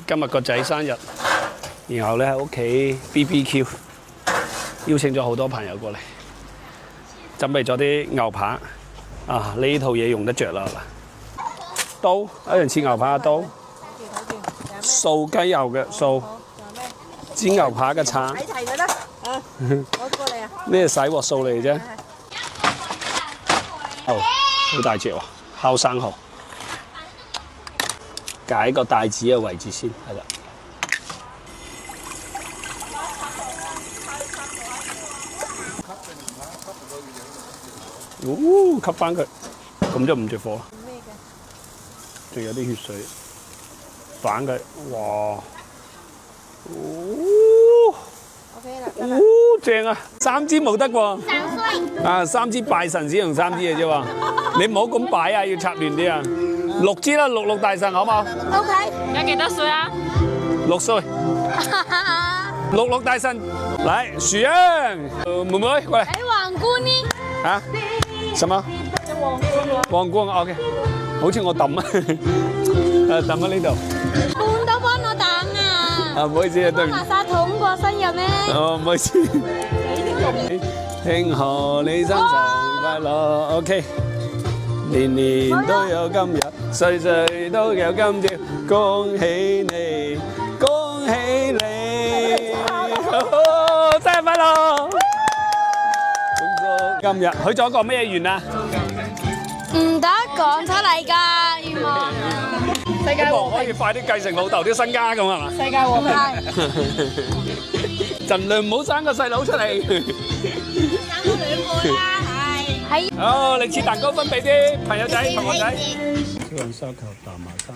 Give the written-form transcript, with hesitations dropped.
今日個仔生日，然後咧喺屋企 BBQ， 邀請咗好多朋友過嚟，準備咗啲牛扒。啊，呢套嘢用得着啦，刀一樣似牛扒嘅刀，素雞油嘅素，煎牛扒嘅鏟。睇齊佢啦，啊，我過嚟啊。咩洗鑊素嚟嘅啫？哦，好大隻喎，烤生蠔。解個帶子嘅位置先，係啦。哦，吸翻佢，咁就唔着火。咩嘅？仲有啲血水，反佢，哇！哦 OK 啦，哦，正啊！3支冇得喎。啊，3支拜神先用3支嘅啫喎，你唔好咁擺啊，要插亂啲啊。6支啦，6大神好冇 OK。而家幾多歲啊？6歲。6大神，嚟樹英，妹妹過嚟。哎，皇冠呢？嚇？什麼？皇冠，OK。好似我揼啊，揼喺呢度。冠都幫我擋啊！啊，唔好意思啊，對唔住。麻沙桶過生日咩？哦，唔好意思。慶賀你生辰快樂，OK。年年都有今日，歲歲都有今朝，恭喜你，恭喜你，生日快樂！今日許咗個咩願啊？唔得講出嚟㗎，願望啊！希望可以快啲繼承老豆啲身家咁係嘛？世界和平。盡量唔好生個細佬出嚟。生咗2個啦，係。好，你切蛋糕分俾啲朋友仔、同學仔。超人燒球大麻生。